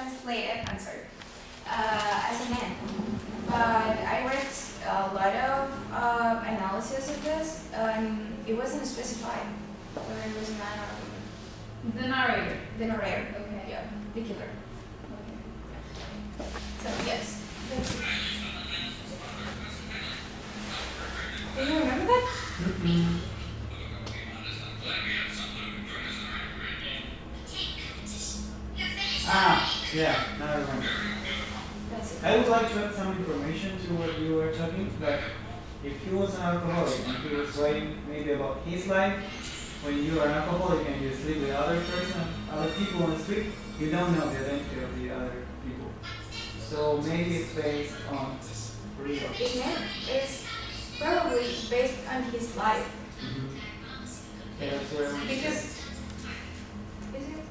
translated, I'm sorry, as a man. But I read a lot of analysis of this, and it wasn't specified whether it was a man or a woman. The narrator. The narrator. Okay. Yeah, the killer. Okay. So yes, that's it. Do you remember that? Yeah, now I remember. That's it. I would like to add some information to what you were talking, that if he was an alcoholic and he was writing maybe about his life, when you are an alcoholic and you sleep with other people on the street, you don't know the identity of the other people. So maybe it's based on real. It's probably based on his life. Yeah, that's where I'm Because is it?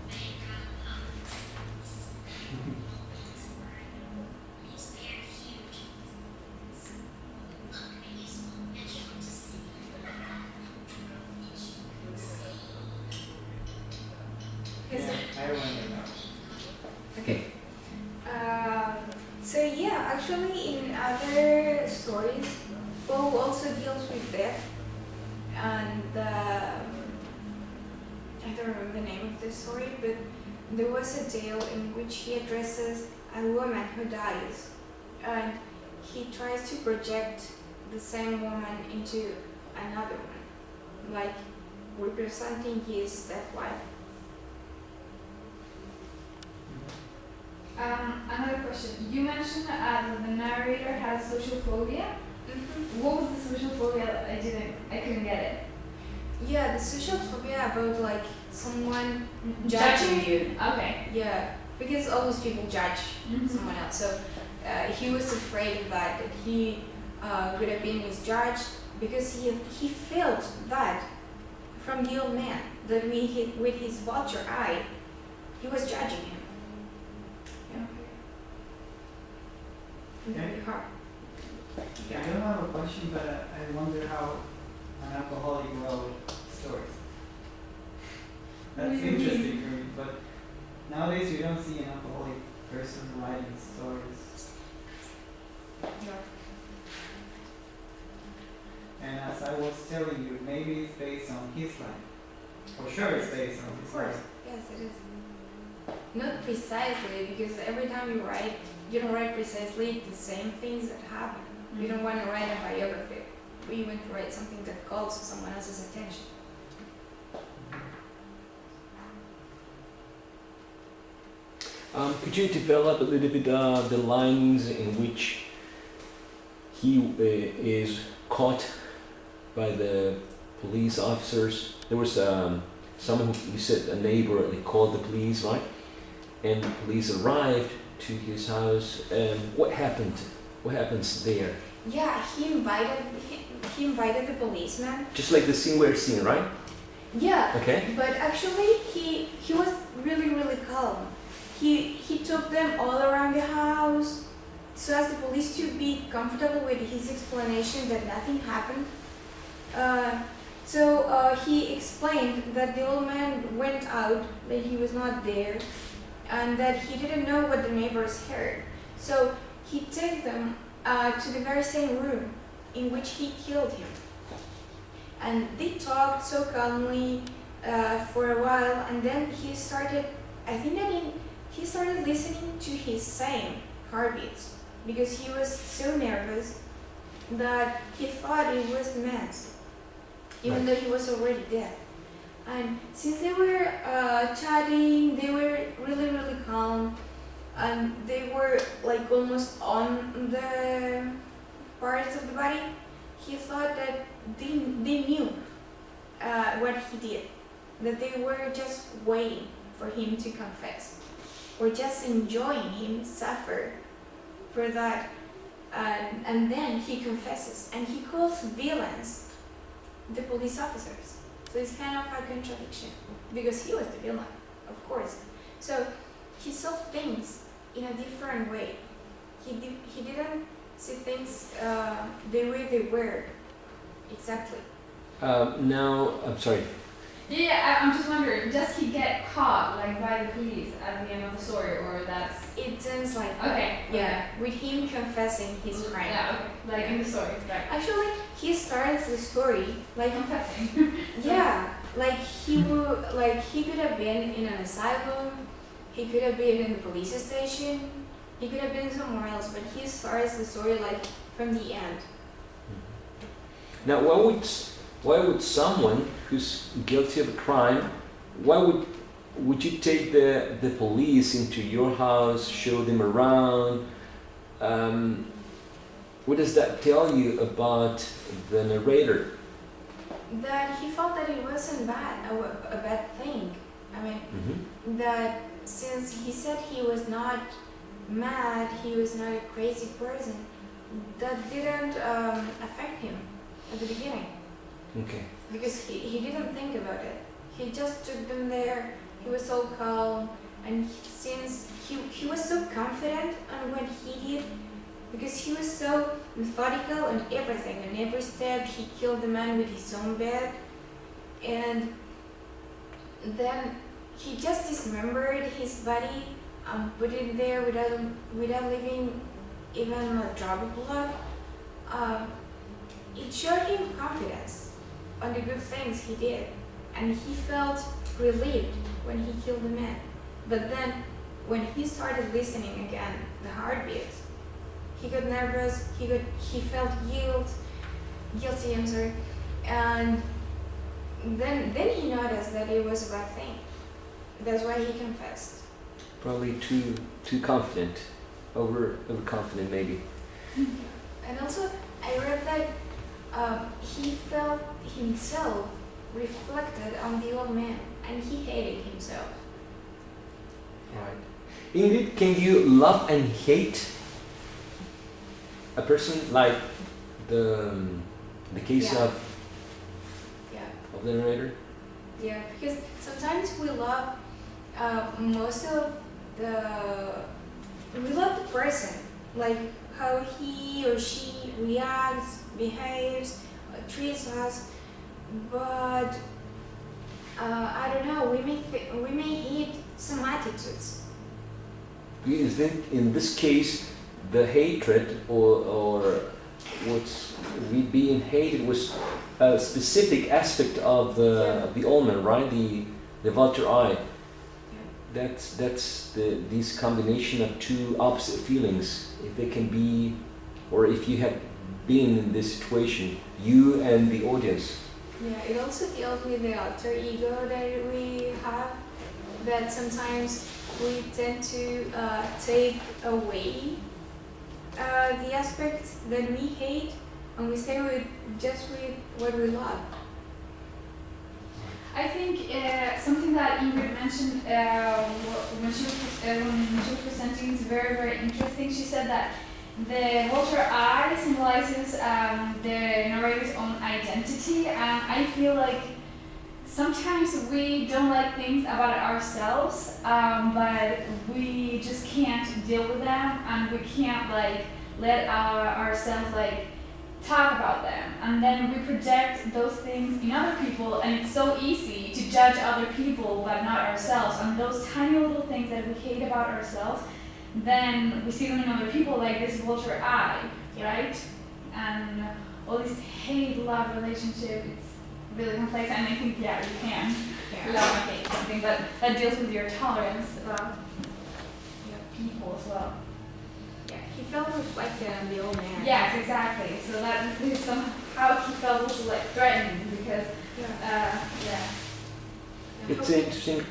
Is Yeah, it? I remember now. Okay. So yeah, actually in other stories, Poe also deals with death, and I don't remember the name of the story, but there was a tale in which he addresses a woman who dies, and he tries to project the same woman into another one, like representing his death wife. Another question. You mentioned that the narrator has social phobia. What was the social phobia? I couldn't get it. Yeah, the social phobia about like someone Judging judging you. Okay. Yeah, because always people judge someone else. So he was afraid of that he could have been misjudged, because he felt that from the old man, that with his vulture eye, he was judging him. Yeah. Very hard. I don't have a question, but I wonder how an alcoholic wrote stories. That's What do you interesting for me, but nowadays you don't see an alcoholic person writing stories. Yeah. And as I was telling you, maybe it's based on his life. For sure it's based on Of his course, life. yes, it is. Not precisely, because every time you write, you don't write precisely the same things that happen. You don't want to write a biography. You want to write something that calls someone else's attention. Could you develop a little bit the lines in which he is caught by the police officers? There was someone who, you said a neighbor, they called the police, right? And the police arrived to his house. What happened? What happens there? Yeah, he invited the policeman. Just like the scene we're seeing, right? Yeah. Okay. But actually, he was really calm. He took them all around the house, so as the police to be comfortable with his explanation that nothing happened. So he explained that the old man went out, that he was not there, and that he didn't know what the neighbors heard. So he took them to the very same room in which he killed him. And they talked so calmly for a while, and then he started, I think that he started listening to his same heartbeats, because he was so nervous that he thought it was the man's, even though he was already dead. And since they were chatting, they were really calm, and they were like almost on the parts of the body, he thought that they knew what he did, that they were just waiting for him to confess, or just enjoying him suffer for that. And then he confesses, and he calls villains the police officers. So it's kind of a contradiction, because he was the villain, of course. So he saw things in a different way. He didn't see things the way they were exactly. Now, I'm sorry. Yeah, I'm just wondering, does he get caught like by the police at the end of the story, or that's It seems like that. okay? Yeah, with him confessing his crime. Yeah, okay. Like in the story, right? Actually, he starts the story like Confessing. yeah, like he could have been in an asylum, he could have been in the police station, he could have been somewhere else, but he starts the story like from the end. Now, why would someone who's guilty of a crime, why would you take the police into your house, show them around? What does that tell you about the narrator? That he felt that it wasn't a bad thing. I mean, that since he said he was not mad, he was not a crazy person, that didn't affect him at the beginning. Okay. Because he didn't think about it. He just took them there, he was so calm, and since he was so confident on what he did, because he was so methodical on everything, on every step. He killed the man with his own bed, and then he just dismembered his body and put it there without leaving even a drop of blood. It showed him confidence on the good things he did, and he felt relieved when he killed the man. But then, when he started listening again, the heartbeat, he got nervous. He felt guilty. I'm sorry, and then he noticed that it was a bad thing. That's why he confessed. Probably too confident, overconfident maybe. And also, I read that he felt himself reflected on the old man, and he hated himself. Right. Ingrid, can you love and hate a person like the case Yeah. of the narrator? Yeah, because sometimes we love we love the person, like how he or she reacts, behaves, treats us, but I don't know. We may hate some attitudes. Is then in this case the hatred or what's being hated was a specific aspect of the old man, right? The vulture eye. That's this combination of two opposite feelings. If they can be, or if you have been in this situation, you and the audience. Yeah, it also deals with the alter ego that we have, that sometimes we tend to take away the aspects that we hate, and we stay with what we love. I think something that Ingrid mentioned when she was presenting is very, very interesting. She said that the vulture eye symbolizes the narrator's own identity, and I feel like sometimes we don't like things about ourselves, but we just can't deal with them, and we can't like let ourselves like talk about them, and then we project those things in other people, and it's so easy to judge other people but not ourselves, and those tiny little things that we hate about ourselves, then we see them in other people, like this vulture eye, right? And all this hate-love relationship, it's really complex, and I think, yeah, you can love and hate something, but that deals with your tolerance about people as well. Yeah, he felt reflected on the old man. Yes, exactly. So that is somehow he felt also like threatened because, It's interesting.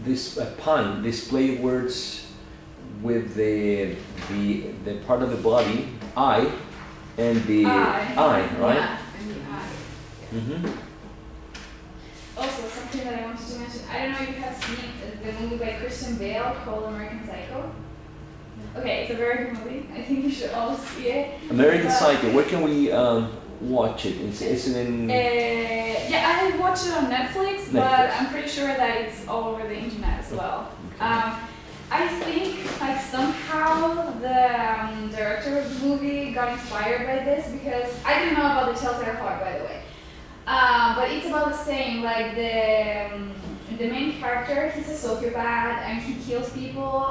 This pun, this play of words with the part of the body, eye, and the eye, right? Yeah, and the eye. Mm-hmm. Also, something that I wanted to mention, I don't know if you have seen the movie by Christian Bale called American Psycho. Okay, it's a very good movie. I think you should all see it. American Psycho. Where can we watch it? It's in. Yeah, I watched it on Netflix, but I'm pretty sure that it's all over the internet as well. Okay. I think like somehow the director of the movie got inspired by this, because I didn't know about the Telltale Heart, by the way. But it's about the same. Like the main character, he's a sociopath and he kills people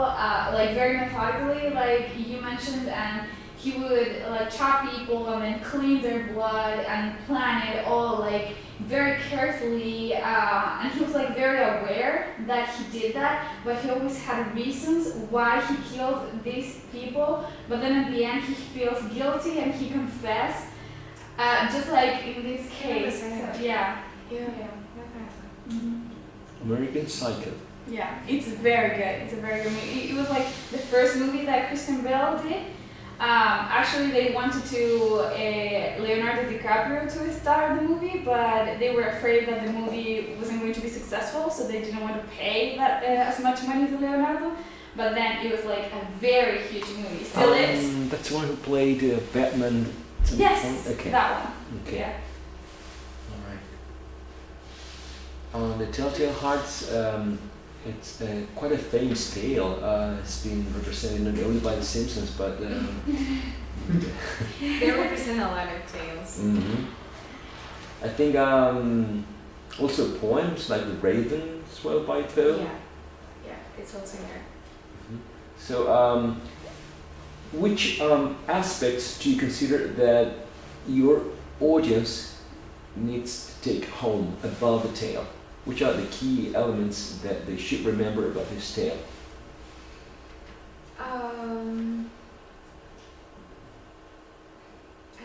like very methodically, like you mentioned, and he would like chop people and then clean their blood and plan it all like very carefully. And he was like very aware that he did that, but he always had reasons why he killed these people. But then at the end, he feels guilty and he confessed. Just like in this case. So, yeah. Mm-hmm. American Psycho. Yeah, it's very good. It's a very good movie. It was like the first movie that Kristen Bell did. Actually, they wanted to Leonardo DiCaprio to star the movie, but they were afraid that the movie wasn't going to be successful, so they didn't want to pay that as much money to Leonardo. But then it was like a very huge movie. Still is. That's the one who played Batman. Yes, okay. that one. Okay. Yeah. All right. On the Telltale Hearts, it's quite a famous tale. It's been represented not only by The Simpsons, but They represent a lot of tales. mm-hmm. I think also poems like The Raven as well by Poe. Yeah, it's also there. So, which aspects do you consider that your audience needs to take home about the tale? Which are the key elements that they should remember about this tale? I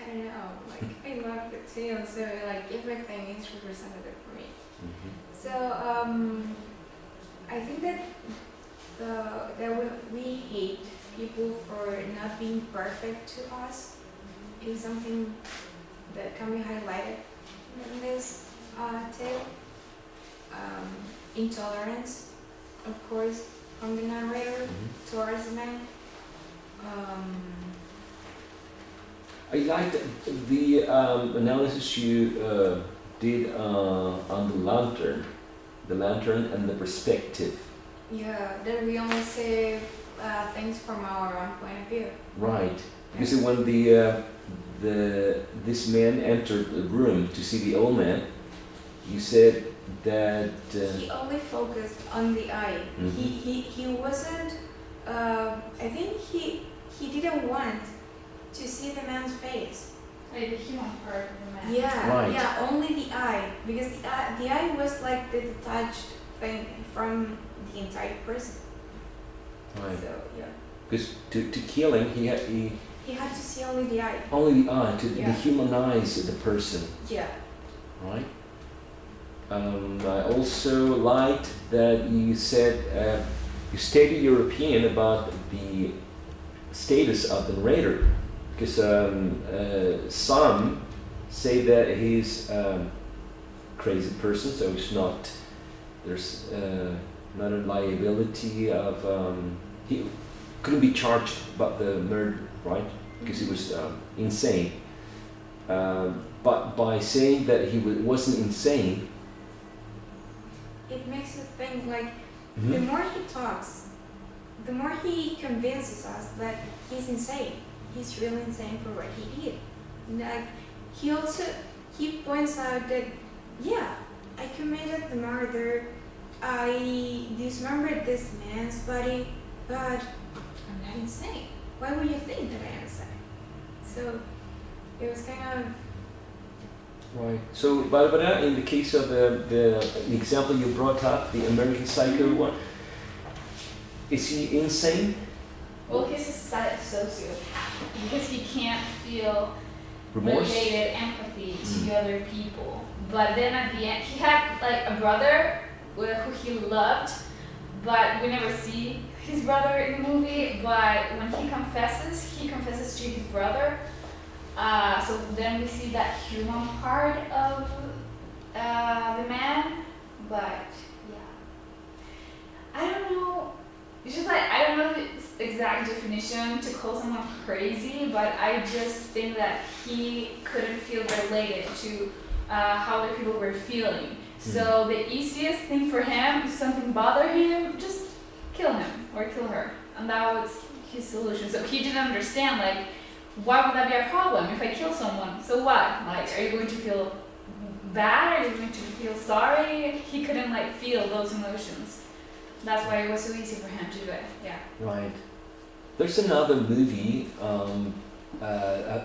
don't know. Like I love the tale, so like everything is representative for me. Mm-hmm. So I think that we hate people for not being perfect to us is something that can be highlighted in this tale. Intolerance, of course, from the narrator towards the man. I liked the analysis you did on the lantern and the perspective. Yeah, that we only say things from our own point of view. Right, because when this man entered the room to see the old man, you said that he only focused on the eye. Mm-hmm. He wasn't. I think he didn't want to see the man's face. Like the human part of the man. Yeah, Right. yeah, only the eye, because the eye was like the detached thing from the entire person. right, So yeah, because to kill him, he had to see only the eye. only the eye to Yeah. dehumanize the person. Yeah. Right. I also liked that you said you stated your opinion about the status of the narrator, because some say that he's a crazy person, so it's not. There's not a liability of he couldn't be charged about the murder, right? Because he was insane. But by saying that he wasn't insane. It makes you think like the more he talks, the more he convinces us that he's insane. He's really insane for what he did. Like he points out that I committed the murder. I dismembered this man's body, but I'm not insane. Why would you think that I am insane? So it was kind of. Right. So, Barbara, in the case of the example you brought up, the American Psycho one, is he insane? Well, he's a sociopath because he can't feel Remorse? related empathy to the other people. But then at the end, he had like a brother who he loved, but we never see his brother in the movie. But when he confesses to his brother. So then we see that human part of the man, but yeah, I don't know. It's just like I don't know the exact definition to call someone crazy, but I just think that he couldn't feel related to how other people were feeling. So the easiest thing for him, if something bothered him, just kill him or kill her, and that was his solution. So he didn't understand why would that be a problem if I kill someone? So what? Like, are you going to feel bad or you're going to feel sorry. He couldn't like feel those emotions. That's why it was so easy for him to do it. Yeah. Right. There's another movie,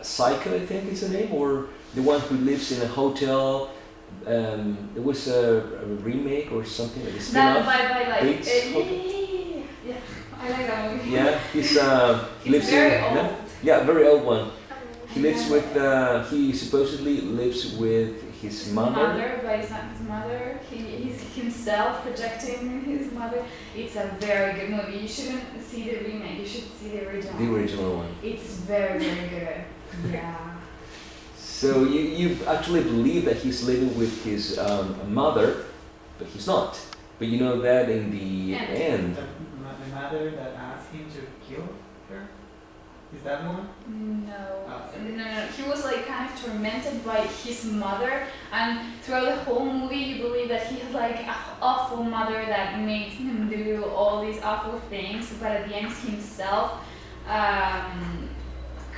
Psycho, I think is the name, or the one who lives in a hotel. It was a remake or something like a That spin-off. by like Bates? yeah, I like that movie. Yeah, he's It's lives very in old. no? Yeah, very old one. He lives with he supposedly lives with his mother. But it's not his mother. He's himself projecting his mother. It's a very good movie. You shouldn't see the remake. You should see the original. The original one. It's very very good. Yeah. So you actually believe that he's living with his mother, but he's not. But you know that in the end. The mother that asked him to kill her? Is that one? No. Oh. No. He was like kind of tormented by his mother, and throughout the whole movie, you believe that he has like an awful mother that makes him do all these awful things, but at the end, it's himself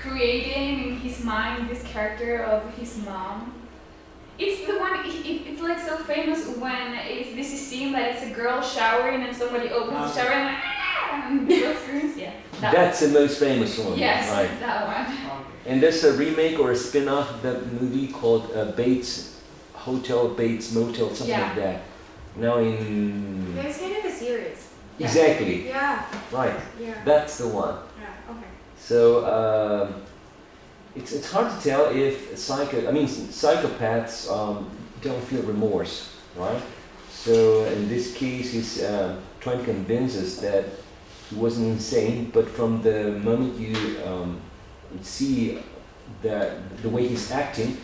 creating in his mind this character of his mom. It's the one. It's like so famous when it's this scene that it's a girl showering and somebody opens the shower and like and the girl screams. Yeah. That's the most famous one. Yes, Right. that one. Okay. And there's a remake or a spin-off of that movie called Bates Hotel, Bates Motel, something Yeah. like that. Now in It's kind of a series. Yeah. exactly Yeah. right. Yeah. That's the one. Yeah. Okay. So it's hard to tell if psychopaths don't feel remorse, right? So in this case, he's trying to convince us that he wasn't insane, but from the moment you see that the way he's acting,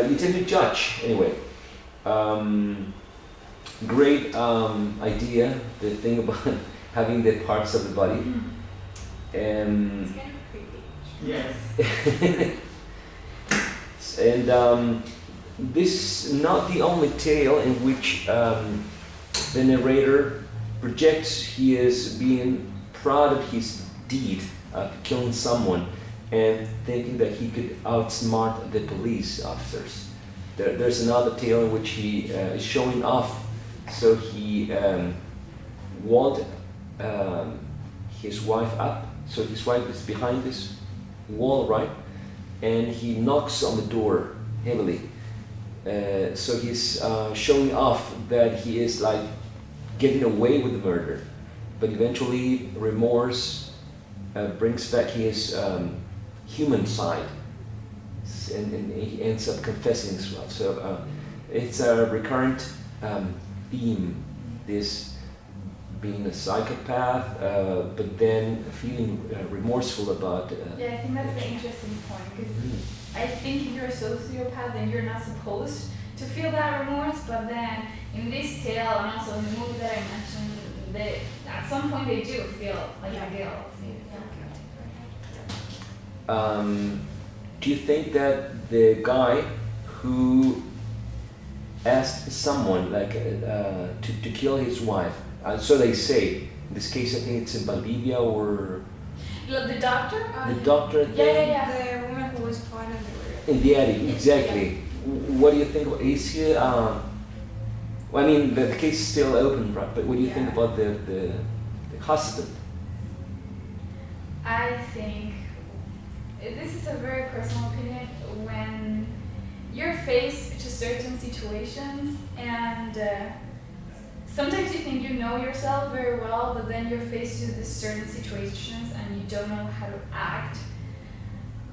you tend to judge anyway. Great idea, the thing about having the parts of the body. It's kind of creepy. Yes. And this is not the only tale in which the narrator projects he is being proud of his deed of killing someone and thinking that he could outsmart the police officers. There's another tale in which he is showing off, so he walled his wife up, so his wife is behind this wall, right? And he knocks on the door heavily. So he's showing off that he is like getting away with the murder, but eventually remorse brings back his human side, and he ends up confessing as well. So it's a recurrent theme, this being a psychopath, but then feeling remorseful about. Yeah, I think that's the interesting point, because I think if you're a sociopath, then you're not supposed to feel that remorse, but then in this tale and also in the movie that I mentioned, they, at some point they do feel like a guilt. Do you think that the guy who asked someone like to kill his wife, so they say, in this case I think it's in Bolivia or The doctor? the doctor Yeah. The woman who was part of the in the attic, exactly. What do you think? Is he? Well, I mean, the case is still open, right? But what do you think about the husband? I think this is a very personal opinion. When you're faced to certain situations and sometimes you think you know yourself very well, but then you're faced with these certain situations and you don't know how to act,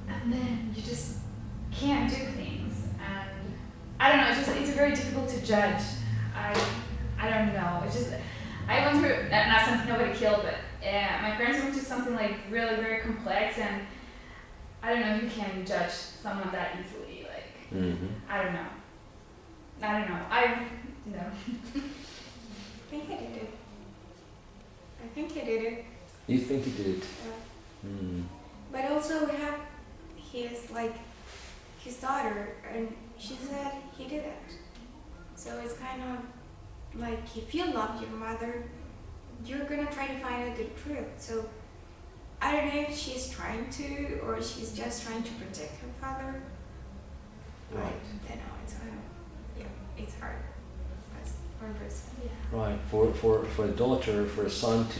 and then you just can't do things. And I don't know, it's very difficult to judge. I don't know. It's just I went through not something nobody killed, but my parents went through something like really very complex, and I don't know if you can judge someone that easily. Like I don't know. No. I think he did it. I think he did it. You think he did? But also we have his daughter, and she said he did it. So it's kind of like, if you love your mother, you're gonna try to find out the truth. So I don't know if she's trying to, or she's just trying to protect her father. Right. I don't know. it's hard as one person. Right. For a daughter, for a son to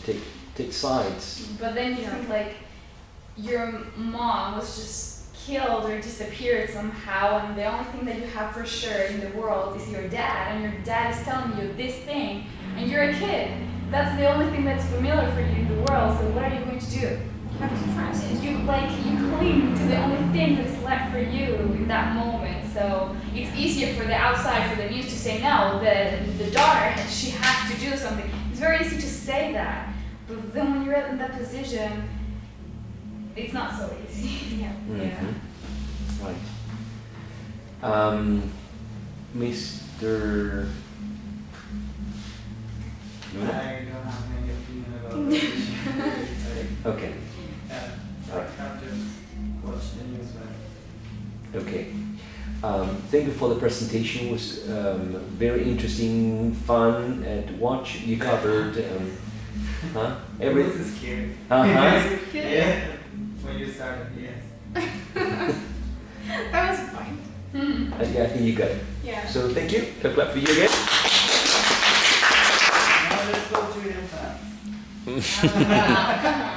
take sides. But then you think like your mom was just killed or disappeared somehow, and the only thing that you have for sure in the world is your dad, and your dad is telling you this thing, and you're a kid. That's the only thing that's familiar for you in the world. So what are you going to do? You have to trust. You cling to the only thing that's left for you in that moment. So it's easier for the outside, for the news to say no. The daughter, she has to do something. It's very easy to say that, but then when you're in that position, it's not so easy. Yeah. Mhm. Right. Mr. I Luna? don't have any opinion about this issue. Okay. I can't just watch the news, but Okay. Thank you for the presentation. It was very interesting, fun to watch. You covered huh? it was scary. Uh-huh. Yeah. When you started, yes. That was fun. I think you got it. Yeah. So thank you. A clap for you again. Now let's go to the fans.